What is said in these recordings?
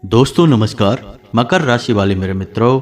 दोस्तों नमस्कार। मकर राशि वाले मेरे मित्रों,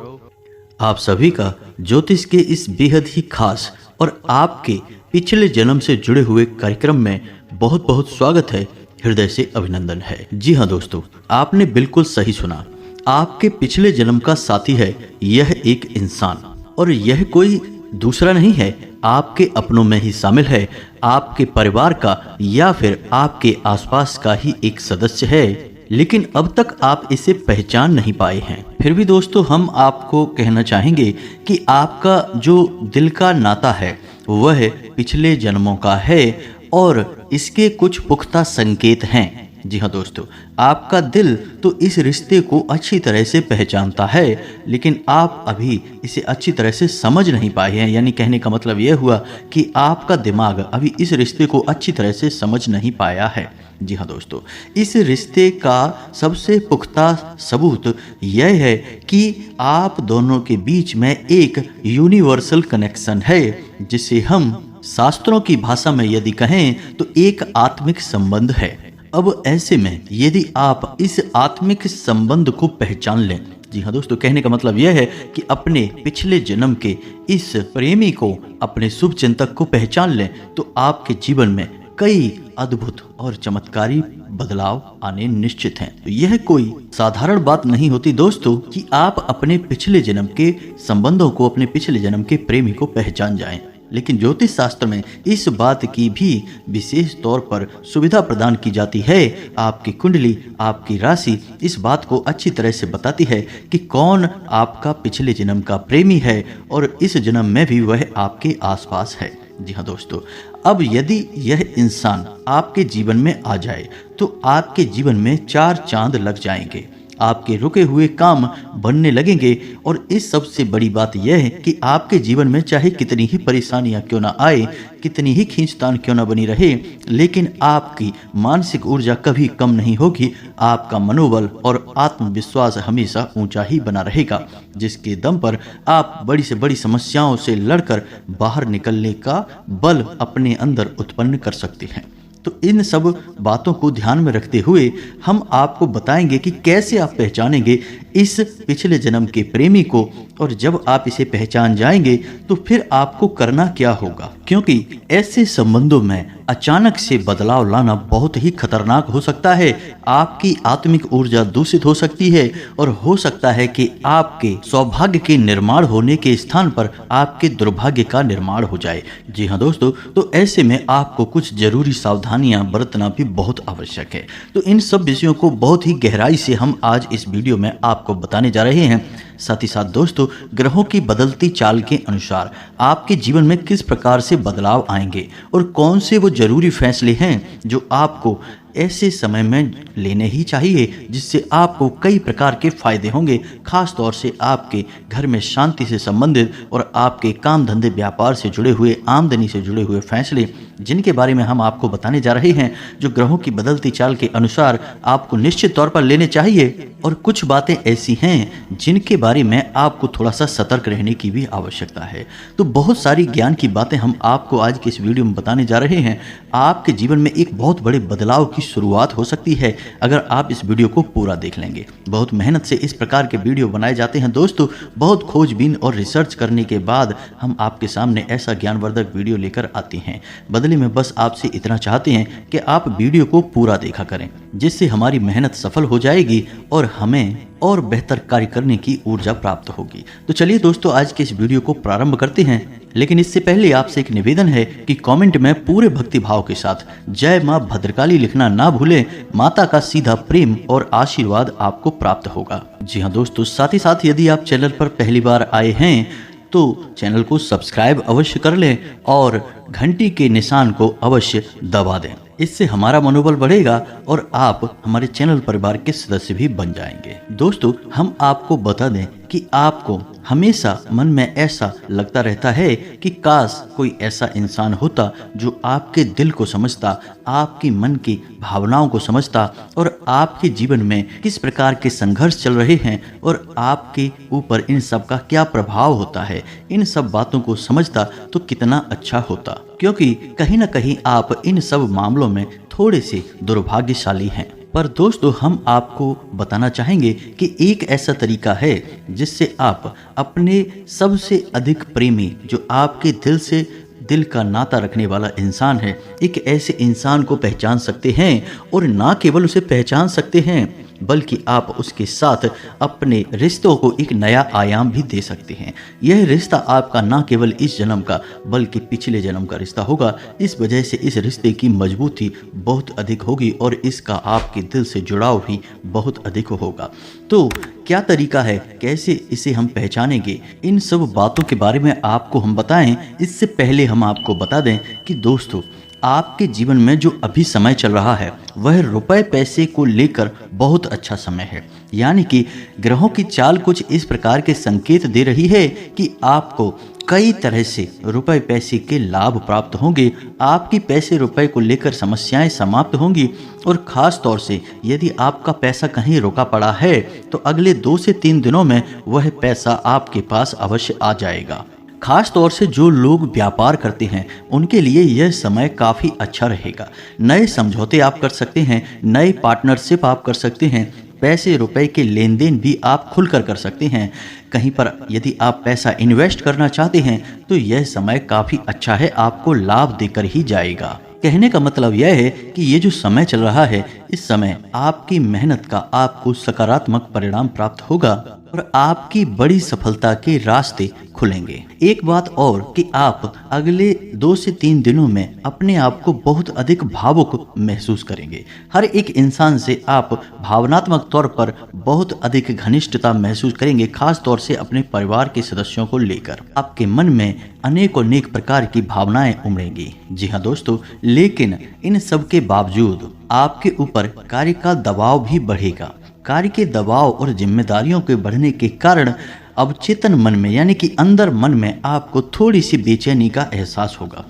आप सभी का ज्योतिष के इस बेहद ही खास और आपके पिछले जन्म से जुड़े हुए कार्यक्रम में बहुत बहुत स्वागत है, हृदय से अभिनंदन है। जी हाँ दोस्तों, आपने बिल्कुल सही सुना। आपके पिछले जन्म का साथी है यह एक इंसान, और यह कोई दूसरा नहीं है, आपके अपनों में ही शामिल है, आपके परिवार का या फिर आपके आसपास का ही एक सदस्य है। लेकिन अब तक आप इसे पहचान नहीं पाए हैं। फिर भी दोस्तों, हम आपको कहना चाहेंगे कि आपका जो दिल का नाता है वह पिछले जन्मों का है और इसके कुछ पुख्ता संकेत हैं। जी हाँ दोस्तों, आपका दिल तो इस रिश्ते को अच्छी तरह से पहचानता है, लेकिन आप अभी इसे अच्छी तरह से समझ नहीं पाए हैं। यानी कहने का मतलब यह हुआ कि आपका दिमाग अभी इस रिश्ते को अच्छी तरह से समझ नहीं पाया है। जी हाँ दोस्तों, इस रिश्ते का सबसे पुख्ता सबूत यह है कि आप दोनों के बीच में एक यूनिवर्सल कनेक्शन है, जिसे हम शास्त्रों की भाषा में यदि कहें तो एक आत्मिक संबंध है। अब ऐसे में यदि आप इस आत्मिक संबंध को पहचान लें, जी हाँ दोस्तों, कहने का मतलब यह है कि अपने पिछले जन्म के इस प्रेमी को, अपने शुभ चिंतक को पहचान लें, तो आपके जीवन में कई अद्भुत और चमत्कारी बदलाव आने निश्चित हैं। तो यह कोई साधारण बात नहीं होती दोस्तों कि आप अपने पिछले जन्म के संबंधों को, अपने पिछले जन्म के प्रेमी को पहचान जाएं। लेकिन ज्योतिष शास्त्र में इस बात की भी विशेष तौर पर सुविधा प्रदान की जाती है। आपकी कुंडली, आपकी राशि इस बात को अच्छी तरह से बताती है कि कौन आपका पिछले जन्म का प्रेमी है और इस जन्म में भी वह आपके आसपास है। जी हाँ दोस्तों, अब यदि यह इंसान आपके जीवन में आ जाए तो आपके जीवन में 4 चांद लग जाएंगे, आपके रुके हुए काम बनने लगेंगे। और इस सबसे बड़ी बात यह है कि आपके जीवन में चाहे कितनी ही परेशानियां क्यों ना आए, कितनी ही खींचतान क्यों ना बनी रहे, लेकिन आपकी मानसिक ऊर्जा कभी कम नहीं होगी। आपका मनोबल और आत्मविश्वास हमेशा ऊंचा ही बना रहेगा, जिसके दम पर आप बड़ी से बड़ी समस्याओं से लड़कर बाहर निकलने का बल अपने अंदर उत्पन्न कर सकते हैं। तो इन सब बातों को ध्यान में रखते हुए हम आपको बताएंगे कि कैसे आप पहचानेंगे इस पिछले जन्म के प्रेमी को, और जब आप इसे पहचान जाएंगे तो फिर आपको करना क्या होगा, क्योंकि ऐसे संबंधों में अचानक से बदलाव लाना बहुत ही खतरनाक हो सकता है। आपकी आत्मिक ऊर्जा दूषित हो सकती है और हो सकता है कि आपके सौभाग्य के निर्माण होने के स्थान पर आपके दुर्भाग्य का निर्माण हो जाए। जी हाँ दोस्तों, तो ऐसे में आपको कुछ जरूरी सावधानियां बरतना भी बहुत आवश्यक है। तो इन सब विषयों को बहुत ही गहराई से हम आज इस वीडियो में आपको बताने जा रहे हैं। साथ ही साथ दोस्तों, ग्रहों की बदलती चाल के अनुसार आपके जीवन में किस प्रकार से बदलाव आएंगे और कौन से वो जरूरी फैसले हैं जो आपको ऐसे समय में लेने ही चाहिए, जिससे आपको कई प्रकार के फायदे होंगे। खास तौर से आपके घर में शांति से संबंधित और आपके काम धंधे व्यापार से जुड़े हुए, आमदनी से जुड़े हुए फैसले, जिनके बारे में हम आपको बताने जा रहे हैं, जो ग्रहों की बदलती चाल के अनुसार आपको निश्चित तौर पर लेने चाहिए। और कुछ बातें ऐसी हैं जिनके बारे में आपको थोड़ा सा सतर्क रहने की भी आवश्यकता है। तो बहुत सारी ज्ञान की बातें हम आपको आज के इस वीडियो में बताने जा रहे हैं। आपके जीवन में एक बहुत बड़े बदलाव की शुरुआत हो सकती है अगर आप इस वीडियो को पूरा देख लेंगे। बहुत मेहनत से इस प्रकार के वीडियो बनाए जाते हैं दोस्तों। बहुत खोजबीन और रिसर्च करने के बाद हम आपके सामने ऐसा ज्ञानवर्धक वीडियो लेकर आते हैं। बदले में बस आपसे इतना चाहते हैं कि आप वीडियो को पूरा देखा करें, जिससे हमारी मेहनत सफल हो जाएगी और हमें और बेहतर कार्य करने की ऊर्जा प्राप्त होगी। तो चलिए दोस्तों, आज के इस वीडियो को प्रारंभ करते हैं। लेकिन इससे पहले आपसे एक निवेदन है कि कमेंट में पूरे भक्ति भाव के साथ जय मां भद्रकाली लिखना ना भूलें। माता का सीधा प्रेम और आशीर्वाद आपको प्राप्त होगा। जी हाँ दोस्तों, साथ ही साथ यदि आप चैनल पर पहली बार आए हैं तो चैनल को सब्सक्राइब अवश्य कर लें और घंटी के निशान को अवश्य दबा दें। इससे हमारा मनोबल बढ़ेगा और आप हमारे चैनल परिवार के सदस्य भी बन जाएंगे। दोस्तों, हम आपको बता दें कि आपको हमेशा मन में ऐसा लगता रहता है कि काश कोई ऐसा इंसान होता जो आपके दिल को समझता, आपकी मन की भावनाओं को समझता और आपके जीवन में किस प्रकार के संघर्ष चल रहे हैं और आपके ऊपर इन सब का क्या प्रभाव होता है, इन सब बातों को समझता तो कितना अच्छा होता। क्योंकि कहीं ना कहीं आप इन सब मामलों में थोड़े से दुर्भाग्यशाली हैं। पर दोस्तों हम आपको बताना चाहेंगे कि एक ऐसा तरीका है जिससे आप अपने सबसे अधिक प्रेमी, जो आपके दिल का नाता रखने वाला इंसान है, एक ऐसे इंसान को पहचान सकते हैं। और ना केवल उसे पहचान सकते हैं बल्कि आप उसके साथ अपने रिश्तों को एक नया आयाम भी दे सकते हैं। यह रिश्ता आपका ना केवल इस जन्म का बल्कि पिछले जन्म का रिश्ता होगा। इस वजह से इस रिश्ते की मजबूती बहुत अधिक होगी और इसका आपके दिल से जुड़ाव भी बहुत अधिक होगा। तो क्या तरीका है, कैसे इसे हम पहचानेंगे, इन सब बातों के बारे में आपको हम बताएं। इससे पहले हम आपको बता दें कि दोस्तों, आपके जीवन में जो अभी समय चल रहा है वह रुपए पैसे को लेकर बहुत अच्छा समय है। यानी कि ग्रहों की चाल कुछ इस प्रकार के संकेत दे रही है कि आपको कई तरह से रुपए पैसे के लाभ प्राप्त होंगे। आपकी पैसे रुपए को लेकर समस्याएं समाप्त होंगी और ख़ास तौर से यदि आपका पैसा कहीं रुका पड़ा है तो अगले 2 से 3 दिनों में वह पैसा आपके पास अवश्य आ जाएगा। खास तौर से जो लोग व्यापार करते हैं उनके लिए यह समय काफ़ी अच्छा रहेगा। नए समझौते आप कर सकते हैं, नए पार्टनरशिप आप कर सकते हैं, पैसे रुपए के लेन देन भी आप खुलकर कर सकते हैं। कहीं पर यदि आप पैसा इन्वेस्ट करना चाहते हैं तो यह समय काफ़ी अच्छा है, आपको लाभ देकर ही जाएगा। कहने का मतलब यह है कि ये जो समय चल रहा है, इस समय आपकी मेहनत का आपको सकारात्मक परिणाम प्राप्त होगा और आपकी बड़ी सफलता के रास्ते खुलेंगे। एक बात और कि आप अगले 2 से 3 दिनों में अपने आप को बहुत अधिक भावुक महसूस करेंगे। हर एक इंसान से आप भावनात्मक तौर पर बहुत अधिक घनिष्ठता महसूस करेंगे, खास तौर से अपने परिवार के सदस्यों को लेकर। आपके मन में अनेक प्रकार की भावनाएं उमड़ेंगी। जी हाँ दोस्तों, लेकिन इन सब के बावजूद आपके ऊपर कार्य का दबाव भी बढ़ेगा। कार्य के दबाव और जिम्मेदारियों के बढ़ने के कारण अवचेतन मन में, यानी कि अंदर मन में आपको थोड़ी सी बेचैनी का एहसास होगा।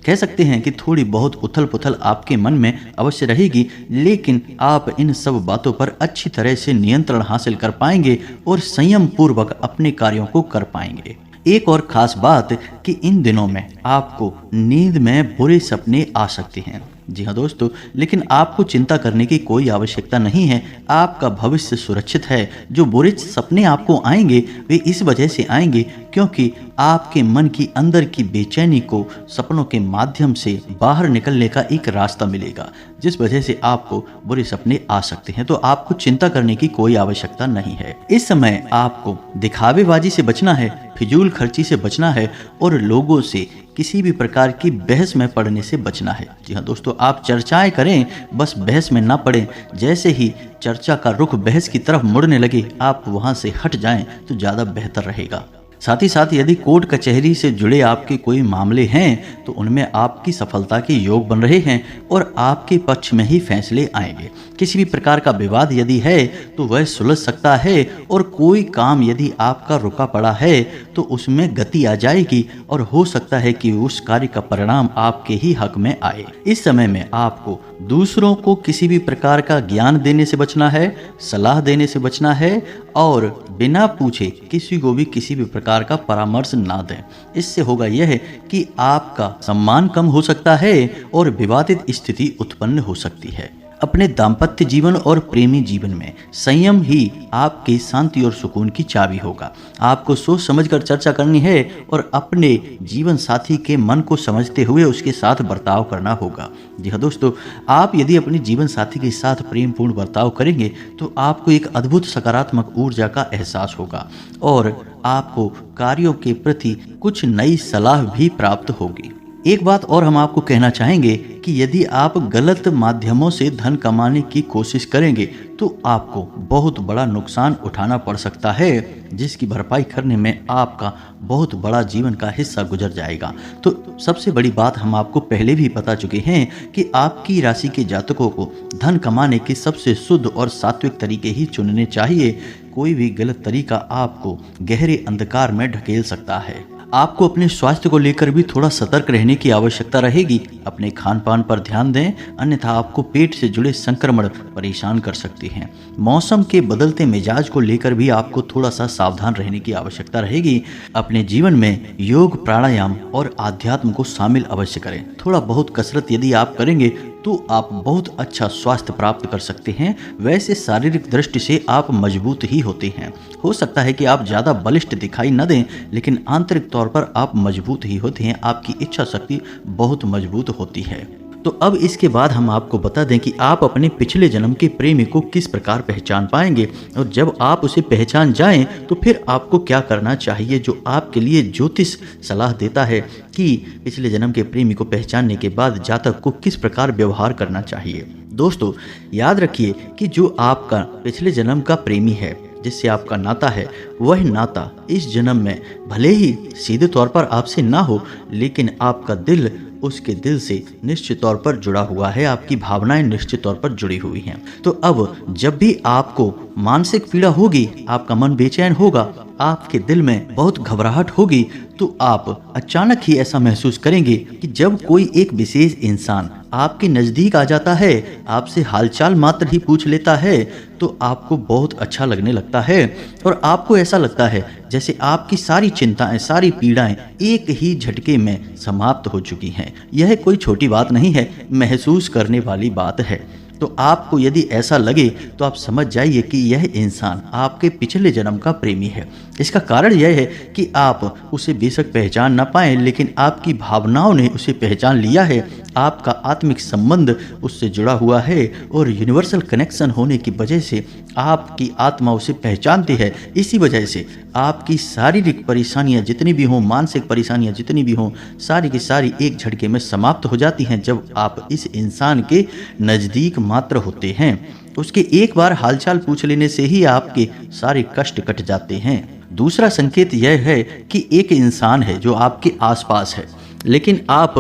कह सकते हैं कि थोड़ी बहुत उथल पुथल आपके मन में अवश्य रहेगी, लेकिन आप इन सब बातों पर अच्छी तरह से नियंत्रण हासिल कर पाएंगे और संयम पूर्वक अपने कार्यों को कर पाएंगे। एक और खास बात कि इन दिनों में आपको नींद में बुरे सपने आ सकते हैं। जी हाँ दोस्तों, लेकिन आपको चिंता करने की कोई आवश्यकता नहीं है। आपका भविष्य सुरक्षित है। जो बुरे सपने आपको आएंगे वे इस वजह से आएंगे क्योंकि आपके मन की अंदर की बेचैनी को सपनों के माध्यम से बाहर निकलने का एक रास्ता मिलेगा, जिस वजह से आपको बुरे सपने आ सकते हैं। तो आपको चिंता करने की कोई आवश्यकता नहीं है। इस समय आपको दिखावेबाजी से बचना है, फिजूल खर्ची से बचना है और लोगों से किसी भी प्रकार की बहस में पड़ने से बचना है। जी हाँ दोस्तों, आप चर्चाएं करें, बस बहस में ना पड़ें। जैसे ही चर्चा का रुख बहस की तरफ मुड़ने लगे, आप वहां से हट जाएं तो ज़्यादा बेहतर रहेगा। साथ ही साथ यदि कोर्ट कचहरी से जुड़े आपके कोई मामले हैं तो उनमें आपकी सफलता के योग बन रहे हैं और आपके पक्ष में ही फैसले आएंगे। किसी भी प्रकार का विवाद यदि है तो वह सुलझ सकता है और कोई काम यदि आपका रुका पड़ा है तो उसमें गति आ जाएगी और हो सकता है कि उस कार्य का परिणाम आपके ही हक में आए। इस समय में आपको दूसरों को किसी भी प्रकार का ज्ञान देने से बचना है, सलाह देने से बचना है और बिना पूछे किसी को भी किसी भी प्रकार का परामर्श ना दें। इससे होगा यह कि आपका सम्मान कम हो सकता है और विवादित स्थिति उत्पन्न हो सकती है। अपने दाम्पत्य जीवन और प्रेमी जीवन में संयम ही आपके शांति और सुकून की चाबी होगा। आपको सोच समझकर चर्चा करनी है और अपने जीवन साथी के मन को समझते हुए उसके साथ बर्ताव करना होगा। जी हाँ दोस्तों, आप यदि अपने जीवन साथी के साथ प्रेमपूर्ण बर्ताव करेंगे तो आपको एक अद्भुत सकारात्मक ऊर्जा का एहसास होगा और आपको कार्यों के प्रति कुछ नई सलाह भी प्राप्त होगी। एक बात और हम आपको कहना चाहेंगे कि यदि आप गलत माध्यमों से धन कमाने की कोशिश करेंगे तो आपको बहुत बड़ा नुकसान उठाना पड़ सकता है, जिसकी भरपाई करने में आपका बहुत बड़ा जीवन का हिस्सा गुजर जाएगा। तो सबसे बड़ी बात हम आपको पहले भी बता चुके हैं कि आपकी राशि के जातकों को धन कमाने के सबसे शुद्ध और सात्विक तरीके ही चुनने चाहिए। कोई भी गलत तरीका आपको गहरे अंधकार में ढकेल सकता है। आपको अपने स्वास्थ्य को लेकर भी थोड़ा सतर्क रहने की आवश्यकता रहेगी। अपने खान पान पर ध्यान दें, अन्यथा आपको पेट से जुड़े संक्रमण परेशान कर सकते हैं। मौसम के बदलते मिजाज को लेकर भी आपको थोड़ा सा सावधान रहने की आवश्यकता रहेगी। अपने जीवन में योग, प्राणायाम और आध्यात्म को शामिल अवश्य करें। थोड़ा बहुत कसरत यदि आप करेंगे तो आप बहुत अच्छा स्वास्थ्य प्राप्त कर सकते हैं। वैसे शारीरिक दृष्टि से आप मजबूत ही होते हैं। हो सकता है कि आप ज़्यादा बलिष्ठ दिखाई न दें, लेकिन आंतरिक तौर पर आप मजबूत ही होते हैं। आपकी इच्छा शक्ति बहुत मजबूत होती है। तो अब इसके बाद हम आपको बता दें कि आप अपने पिछले जन्म के प्रेमी को किस प्रकार पहचान पाएंगे, और जब आप उसे पहचान जाएं तो फिर आपको क्या करना चाहिए, जो आपके लिए ज्योतिष सलाह देता है कि पिछले जन्म के प्रेमी को पहचानने के बाद जातक को किस प्रकार व्यवहार करना चाहिए। दोस्तों, याद रखिए कि जो आपका पिछले जन्म का प्रेमी है, जिससे आपका नाता है, वह नाता इस जन्म में भले ही सीधे तौर पर आपसे ना हो, लेकिन आपका दिल उसके दिल से निश्चित तौर पर जुड़ा हुआ है। आपकी भावनाएं निश्चित तौर पर जुड़ी हुई हैं। तो अब जब भी आपको मानसिक पीड़ा होगी, आपका मन बेचैन होगा, आपके दिल में बहुत घबराहट होगी, तो आप अचानक ही ऐसा महसूस करेंगे कि जब कोई एक विशेष इंसान आपके नज़दीक आ जाता है, आपसे हालचाल मात्र ही पूछ लेता है, तो आपको बहुत अच्छा लगने लगता है और आपको ऐसा लगता है जैसे आपकी सारी चिंताएं, सारी पीड़ाएं एक ही झटके में समाप्त हो चुकी हैं। यह कोई छोटी बात नहीं है, महसूस करने वाली बात है। तो आपको यदि ऐसा लगे तो आप समझ जाइए कि यह इंसान आपके पिछले जन्म का प्रेमी है। इसका कारण यह है कि आप उसे बेशक पहचान ना पाएं, लेकिन आपकी भावनाओं ने उसे पहचान लिया है। आपका आत्मिक संबंध उससे जुड़ा हुआ है और यूनिवर्सल कनेक्शन होने की वजह से आपकी आत्मा उसे पहचानती है। इसी वजह से आपकी शारीरिक परेशानियां जितनी भी हों, मानसिक परेशानियां जितनी भी हों, सारी की सारी एक झटके में समाप्त हो जाती हैं जब आप इस इंसान के नज़दीक मात्र होते हैं। उसके एक बार हालचाल पूछ लेने से ही आपके सारे कष्ट कट जाते हैं। दूसरा संकेत यह है कि एक इंसान है जो आपके आसपास है, लेकिन आप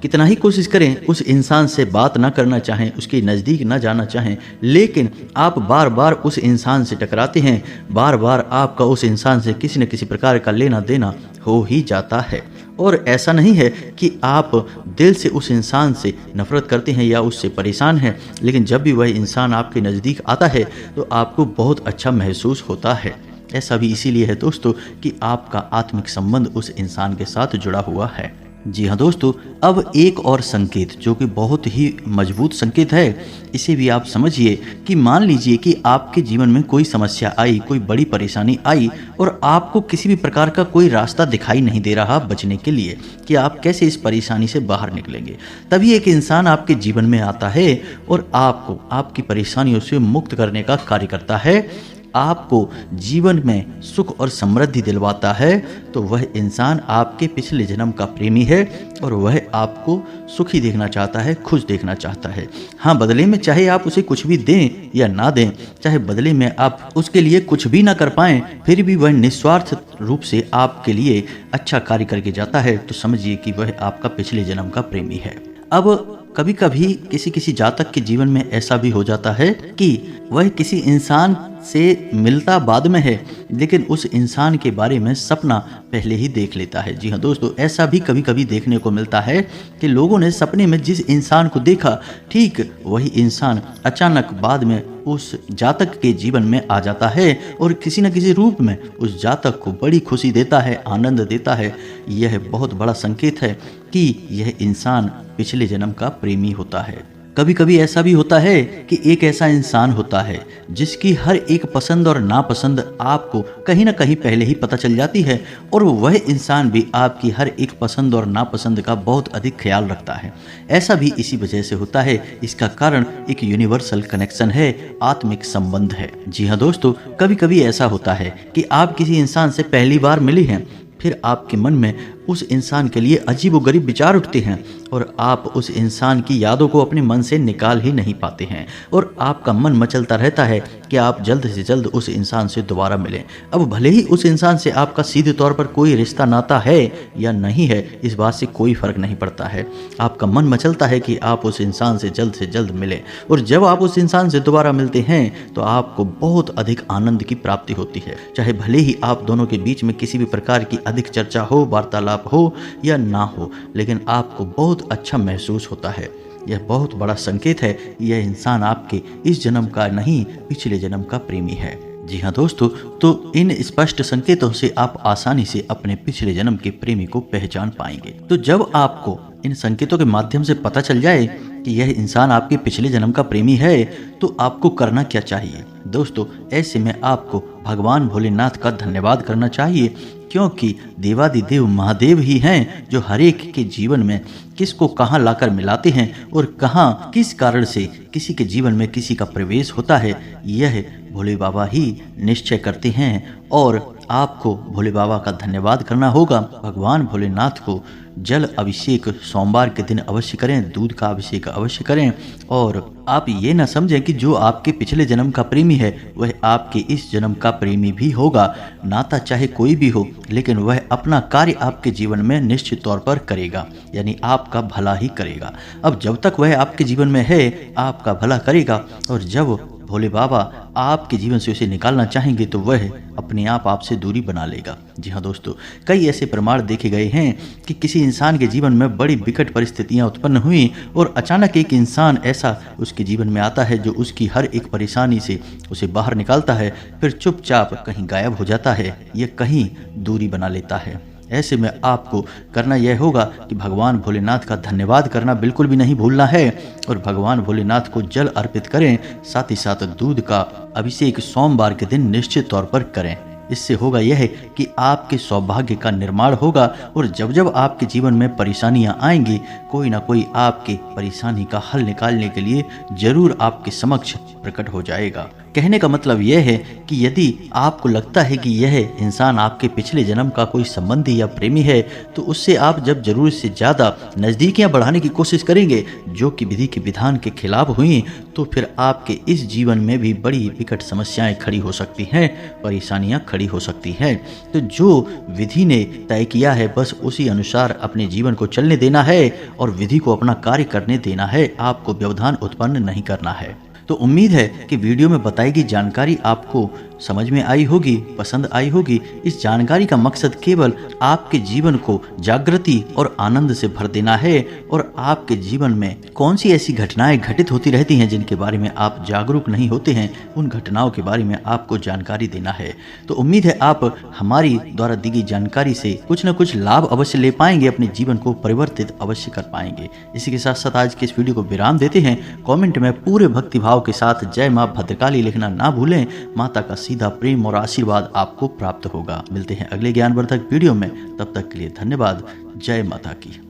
कितना ही कोशिश करें उस इंसान से बात ना करना चाहें, उसके नज़दीक ना जाना चाहें, लेकिन आप बार बार उस इंसान से टकराते हैं। बार बार आपका उस इंसान से किसी न किसी प्रकार का लेना देना हो ही जाता है। और ऐसा नहीं है कि आप दिल से उस इंसान से नफरत करते हैं या उससे परेशान हैं, लेकिन जब भी वह इंसान आपके नज़दीक आता है तो आपको बहुत अच्छा महसूस होता है। ऐसा भी इसीलिए है दोस्तों कि आपका आत्मिक संबंध उस इंसान के साथ जुड़ा हुआ है। जी हाँ दोस्तों, अब एक और संकेत जो कि बहुत ही मजबूत संकेत है, इसे भी आप समझिए कि मान लीजिए कि आपके जीवन में कोई समस्या आई, कोई बड़ी परेशानी आई और आपको किसी भी प्रकार का कोई रास्ता दिखाई नहीं दे रहा बचने के लिए कि आप कैसे इस परेशानी से बाहर निकलेंगे। तभी एक इंसान आपके जीवन में आता है और आपको आपकी परेशानियों से मुक्त करने का कार्य करता है, आपको जीवन में सुख और समृद्धि दिलवाता है। तो वह इंसान आपके पिछले जन्म का प्रेमी है और वह आपको सुखी देखना चाहता है, खुश देखना चाहता है। हाँ, बदले में चाहे आप उसे कुछ भी दें या ना दें, चाहे बदले में आप उसके लिए कुछ भी ना कर पाएं, फिर भी वह निस्वार्थ रूप से आपके लिए अच्छा कार्य करके जाता है। तो समझिए कि वह आपका पिछले जन्म का प्रेमी है। अब कभी कभी किसी किसी जातक के जीवन में ऐसा भी हो जाता है कि वह किसी इंसान से मिलता बाद में है, लेकिन उस इंसान के बारे में सपना पहले ही देख लेता है। जी हाँ दोस्तों, ऐसा भी कभी कभी देखने को मिलता है कि लोगों ने सपने में जिस इंसान को देखा, ठीक वही इंसान अचानक बाद में उस जातक के जीवन में आ जाता है और किसी न किसी रूप में उस जातक को बड़ी खुशी देता है, आनंद देता है। यह बहुत बड़ा संकेत है कि यह इंसान पिछले जन्म का प्रेमी होता है। कभी कभी ऐसा भी होता है कि एक ऐसा इंसान होता है जिसकी हर एक पसंद और नापसंद आपको कहीं ना कहीं पहले ही पता चल जाती है और वह इंसान भी आपकी हर एक पसंद और नापसंद का बहुत अधिक ख्याल रखता है। ऐसा भी इसी वजह से होता है। इसका कारण एक यूनिवर्सल कनेक्शन है, आत्मिक संबंध है। जी हाँ दोस्तों, कभी कभी ऐसा होता है कि आप किसी इंसान से पहली बार मिले हैं, फिर आपके मन में उस इंसान के लिए अजीबोगरीब विचार उठते हैं और आप उस इंसान की यादों को अपने मन से निकाल ही नहीं पाते हैं और आपका मन मचलता रहता है कि आप जल्द से जल्द उस इंसान से दोबारा मिलें। अब भले ही उस इंसान से आपका सीधे तौर पर कोई रिश्ता नाता है या नहीं है, इस बात से कोई फर्क नहीं पड़ता है। आपका मन मचलता है कि आप उस इंसान से जल्द मिलें और जब आप उस इंसान से दोबारा मिलते हैं तो आपको बहुत अधिक आनंद की प्राप्ति होती है। चाहे भले ही आप दोनों के बीच में किसी भी प्रकार की अधिक चर्चा हो, वार्तालाप हो या ना हो, लेकिन आपको बहुत अच्छा महसूस होता है। यह बहुत बड़ा संकेत है, यह इंसान आपके इस जन्म का नहीं, पिछले जन्म का प्रेमी है। जी हाँ दोस्तों, तो इन स्पष्ट संकेतों से आप आसानी से अपने पिछले जन्म के प्रेमी को पहचान पाएंगे। तो जब आपको इन संकेतों के माध्यम से पता चल जाए कि यह इंसान आपके पिछले जन्म का प्रेमी है तो आपको करना क्या चाहिए दोस्तों, ऐसे में आपको भगवान भोलेनाथ का धन्यवाद करना चाहिए, क्योंकि देवादिदेव महादेव ही हैं जो हर एक के जीवन में किसको कहाँ लाकर मिलाते हैं और कहाँ किस कारण से किसी के जीवन में किसी का प्रवेश होता है, यह भोले बाबा ही निश्चय करते हैं। और आपको भोले बाबा का धन्यवाद करना होगा। भगवान भोलेनाथ को जल अभिषेक सोमवार के दिन अवश्य करें, दूध का अभिषेक अवश्य करें। और आप ये ना समझें कि जो आपके पिछले जन्म का प्रेमी है वह आपके इस जन्म का प्रेमी भी होगा। नाता चाहे कोई भी हो, लेकिन वह अपना कार्य आपके जीवन में निश्चित तौर पर करेगा, यानी आपका भला ही करेगा। अब जब तक वह आपके जीवन में है आपका भला करेगा, और जब भोले बाबा आपके जीवन से उसे निकालना चाहेंगे तो वह अपने आप आपसे दूरी बना लेगा। जी हाँ दोस्तों, कई ऐसे प्रमाण देखे गए हैं कि किसी इंसान के जीवन में बड़ी विकट परिस्थितियां उत्पन्न हुई और अचानक एक इंसान ऐसा उसके जीवन में आता है जो उसकी हर एक परेशानी से उसे बाहर निकालता है, फिर चुपचाप कहीं गायब हो जाता है या कहीं दूरी बना लेता है। ऐसे में आपको करना यह होगा कि भगवान भोलेनाथ का धन्यवाद करना बिल्कुल भी नहीं भूलना है और भगवान भोलेनाथ को जल अर्पित करें, साथ ही साथ दूध का अभिषेक सोमवार के दिन निश्चित तौर पर करें। इससे होगा यह कि आपके सौभाग्य का निर्माण होगा और जब जब आपके जीवन में परेशानियां आएंगी, कोई ना कोई आपके परेशानी का हल निकालने के लिए जरूर आपके समक्ष प्रकट हो जाएगा। कहने का मतलब यह है कि यदि आपको लगता है कि यह इंसान आपके पिछले जन्म का कोई संबंधी या प्रेमी है, तो उससे आप जब जरूरत से ज़्यादा नज़दीकियां बढ़ाने की कोशिश करेंगे जो कि विधि के विधान के खिलाफ हुई, तो फिर आपके इस जीवन में भी बड़ी विकट समस्याएं खड़ी हो सकती हैं, परेशानियां खड़ी हो सकती हैं। तो जो विधि ने तय किया है बस उसी अनुसार अपने जीवन को चलने देना है और विधि को अपना कार्य करने देना है, आपको व्यवधान उत्पन्न नहीं करना है। तो उम्मीद है कि वीडियो में बताई गई जानकारी आपको समझ में आई होगी, पसंद आई होगी। इस जानकारी का मकसद केवल आपके जीवन को जागृति और आनंद से भर देना है और आपके जीवन में कौन सी ऐसी घटनाएं घटित होती रहती हैं जिनके बारे में आप जागरूक नहीं होते हैं, उन घटनाओं के बारे में आपको जानकारी देना है। तो उम्मीद है आप हमारी द्वारा दी गई जानकारी से कुछ न कुछ लाभ अवश्य ले पाएंगे, अपने जीवन को परिवर्तित अवश्य कर पाएंगे। इसी के साथ साथ आज के इस वीडियो को विराम देते हैं। कमेंट में पूरे भक्तिभाव के साथ जय मां भद्रकाली लिखना ना भूलें। माता का सीधा प्रेम और आशीर्वाद आपको प्राप्त होगा। मिलते हैं अगले ज्ञानवर्धक वीडियो में, तब तक के लिए धन्यवाद। जय माता की।